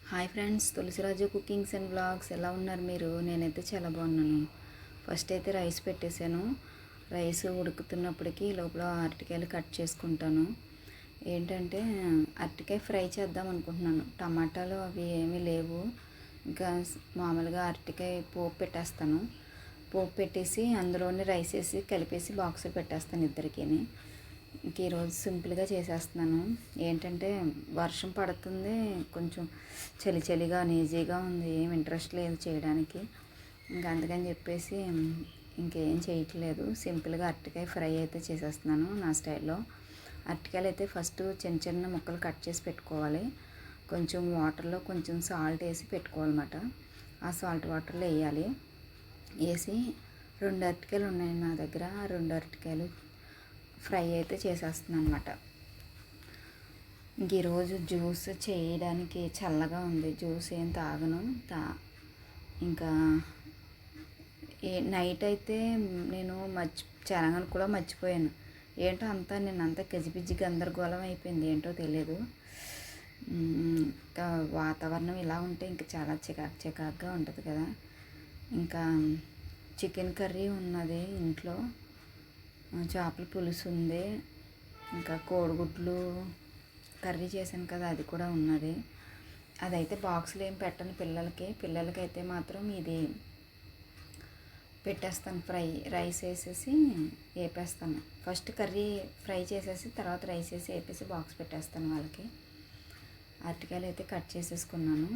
Hi friends, Tulasiraju cookings and vlogs. ఎలా ఉన్నారు మీరు? నేనైతే చాలా బాగున్నాను. ఫస్ట్ అయితే రైస్ పెట్టేశాను. రైస్ ఉడుకుతున్నప్పటికీ లోపల అరటికాయలు కట్ చేసుకుంటాను. ఏంటంటే అరటికాయ ఫ్రై చేద్దాం అనుకుంటున్నాను. టమాటాలు అవి ఏమీ లేవు. ఇంకా మామూలుగా అరటికాయ పోపు పెట్టేస్తాను. పోపు పెట్టేసి అందులోనే రైస్ వేసి కలిపేసి బాక్స్లో పెట్టేస్తాను ఇద్దరికి. ఇంక ఈరోజు సింపుల్గా చేసేస్తున్నాను. ఏంటంటే వర్షం పడుతుంది, కొంచెం చలి చలిగా ఈజీగా ఉంది, ఏం ఇంట్రెస్ట్ లేదు చేయడానికి. ఇంకా అందుకని చెప్పేసి ఇంకేం చేయట్లేదు. సింపుల్గా అరటికాయ ఫ్రై అయితే చేసేస్తున్నాను నా స్టైల్లో. అరటికాయలు అయితే ఫస్ట్ చిన్న చిన్న ముక్కలు కట్ చేసి పెట్టుకోవాలి. కొంచెం వాటర్లో కొంచెం సాల్ట్ వేసి పెట్టుకోవాలన్నమాట. ఆ సాల్ట్ వాటర్లో వేయాలి. వేసి 2 అరటికాయలు ఉన్నాయి నా దగ్గర. ఆ 2 అరటికాయలు ఫ్రై అయితే చేసేస్తున్నాను అనమాట. ఇంక ఈరోజు జ్యూస్ చేయడానికి చల్లగా ఉంది, జ్యూస్ ఏం తాగను. ఇంకా నైట్ అయితే నేను చాలాగా కూడా మర్చిపోయాను. ఏంటో నేనంతా గజిబిజి గందరగోళం అయిపోయింది, ఏంటో తెలియదు. ఇంకా వాతావరణం ఇలా ఉంటే ఇంకా చాలా చికాకుగా ఉంటుంది కదా. ఇంకా చికెన్ కర్రీ ఉన్నది ఇంట్లో, చేపల పులుసు ఉంది, ఇంకా కోడిగుడ్లు కర్రీ చేశాను కదా అది కూడా ఉన్నది. అదైతే బాక్స్లో ఏం పెట్టను పిల్లలకైతే మాత్రం ఇది పెట్టేస్తాను. రైస్ వేసేసి వేపేస్తాను. ఫస్ట్ కర్రీ ఫ్రై చేసేసి తర్వాత రైస్ వేసి వేపేసి బాక్స్ పెట్టేస్తాను వాళ్ళకి. అరటికాయలు అయితే కట్ చేసేసుకున్నాను.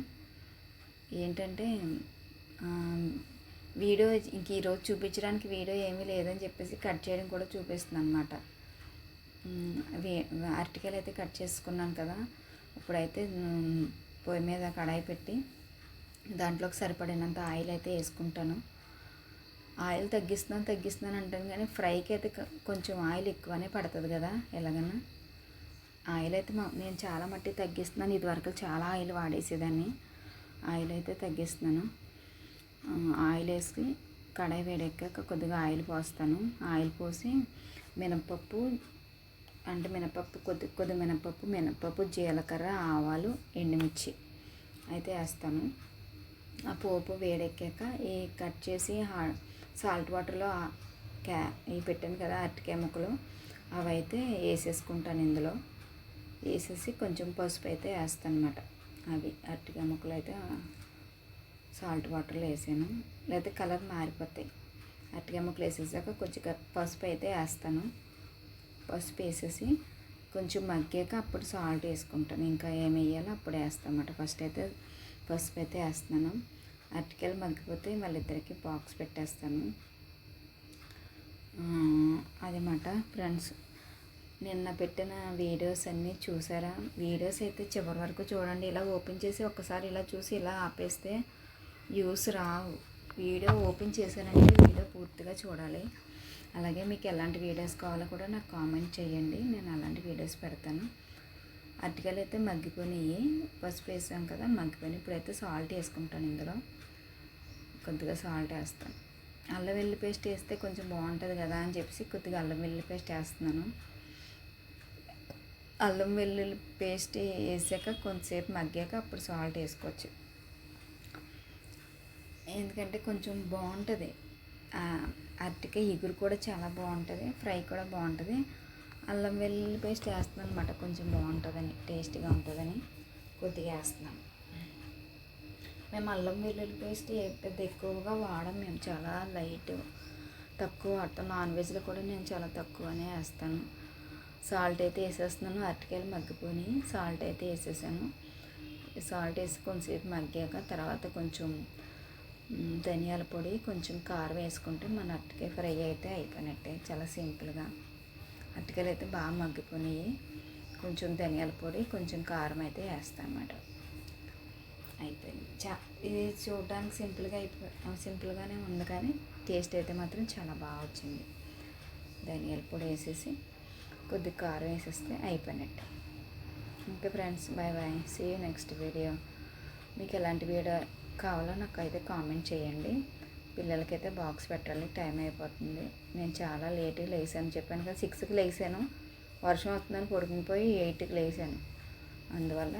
ఏంటంటే వీడియో ఇంక ఈరోజు చూపించడానికి వీడియో ఏమీ లేదని చెప్పేసి కట్ చేయడం కూడా చూపిస్తున్నాను అనమాట. అరటికాయలు అయితే కట్ చేసుకున్నాను కదా. ఇప్పుడైతే పొయ్యి మీద కడాయి పెట్టి దాంట్లోకి సరిపడినంత ఆయిల్ అయితే వేసుకుంటాను. ఆయిల్ తగ్గిస్తున్నాను అంటాను, కానీ ఫ్రైకి అయితే కొంచెం ఆయిల్ ఎక్కువనే పడుతుంది కదా. ఎలాగన్నా ఆయిల్ అయితే నేను చాలా మట్టి తగ్గిస్తున్నాను. ఇదివరకు చాలా ఆయిల్ వాడేసేదాన్ని. ఆయిల్ అయితే తగ్గిస్తున్నాను. ఆయిల్ వేసి కడాయి వేడెక్కాక కొద్దిగా ఆయిల్ పోస్తాను. ఆయిల్ పోసి మినపప్పు కొద్ది మినపప్పు, జీలకర్ర, ఆవాలు, ఎండుమిర్చి అయితే వేస్తాను. ఆ పోపు వేడెక్కాక ఈ కట్ చేసి సాల్ట్ వాటర్లో ఇవి పెట్టాను కదా అరటికాయ ముక్కలు, అవి అయితే వేసేసుకుంటాను. ఇందులో వేసేసి కొంచెం పసుపు అయితే వేస్తాను అనమాట. అవి అరటికాయ ముక్కలు అయితే సాల్ట్ వాటర్లో వేసాను, లేకపోతే కలర్ మారిపోతాయి. అరటికాయ ముక్కలు వేసేసాక కొంచెం పసుపు అయితే వేస్తాను. పసుపు వేసేసి కొంచెం మగ్గాక అప్పుడు సాల్ట్ వేసుకుంటాను. ఇంకా ఏమి వేయాలో అప్పుడు వేస్తాను అన్నమాట. ఫస్ట్ అయితే పసుపు అయితే వేస్తున్నాను. అరటికాయలు మగ్గిపోతే వాళ్ళిద్దరికి బాక్స్ పెట్టేస్తాను. అదన్నమాట ఫ్రెండ్స్. నిన్న పెట్టిన వీడియోస్ అన్నీ చూసారా? వీడియోస్ అయితే చివరి వరకు చూడండి. ఇలా ఓపెన్ చేసి ఒక్కసారి ఇలా చూసి ఇలా ఆపేస్తే వ్యూస్ రావు. వీడియో ఓపెన్ చేశానంటే వీడియో పూర్తిగా చూడాలి. అలాగే మీకు ఎలాంటి వీడియోస్ కావాలో కూడా నాకు కామెంట్ చేయండి, నేను అలాంటి వీడియోస్ పెడతాను. అరటికాయలు అయితే మగ్గిపోయినాయి, పసుపు వేసాం కదా, మగ్గిపోయినాయి. ఇప్పుడైతే సాల్ట్ వేసుకుంటాను. ఇందులో కొద్దిగా సాల్ట్ వేస్తాను. అల్లం వెల్లుల్లి పేస్ట్ వేస్తే కొంచెం బాగుంటుంది కదా అని చెప్పేసి కొద్దిగా అల్లం వెల్లుల్లి పేస్ట్ వేస్తున్నాను. అల్లం వెల్లుల్లి పేస్ట్ వేసాక కొంతసేపు మగ్గాక అప్పుడు సాల్ట్ వేసుకోవచ్చు. ఎందుకంటే కొంచెం బాగుంటుంది. అరటికాయ ఇగురు కూడా చాలా బాగుంటుంది, ఫ్రై కూడా బాగుంటుంది. అల్లం వెల్లుల్లి పేస్ట్ వేస్తున్నాను అనమాట, కొంచెం బాగుంటుందని, టేస్టీగా ఉంటుందని కొద్దిగా వేస్తున్నాను. మేము అల్లం వెల్లుల్లి పేస్ట్ పెద్ద ఎక్కువగా వాడం, మేము చాలా తక్కువ వాడతాం. నాన్ వెజ్లో కూడా నేను చాలా తక్కువనే వేస్తాను. సాల్ట్ అయితే వేసేస్తున్నాను. అరటికాయలు మగ్గిపోయి సాల్ట్ అయితే వేసేసాను. సాల్ట్ వేసి కొంచెంసేపు మగ్గాక తర్వాత కొంచెం ధనియాల పొడి, కొంచెం కారం వేసుకుంటే మన అరటికాయ ఫ్రై అయితే అయిపోయినట్టే. చాలా సింపుల్గా అరటికాయలు అయితే బాగా మగ్గిపోయినాయి. కొంచెం ధనియాల పొడి, కొంచెం కారం అయితే వేస్తాను అన్నమాట. అయిపోయింది. ఇది చూడడానికి సింపుల్గానే ఉంది, కానీ టేస్ట్ అయితే మాత్రం చాలా బాగా వచ్చింది. ధనియాల పొడి వేసేసి కొద్దిగా కారం వేసేస్తే అయిపోయినట్టే. Okay friends, bye bye, see you next video. మీకు ఎలాంటి వీడియో కావాలో నాకైతే కామెంట్ చేయండి. పిల్లలకైతే బాక్స్ పెట్టాలి, టైం అయిపోతుంది. నేను చాలా లేట్గా లేసాను, చెప్పాను కదా 6కి లేసాను. వర్షం వస్తుందని పడుకుని పోయి 8కి లేసాను. అందువల్ల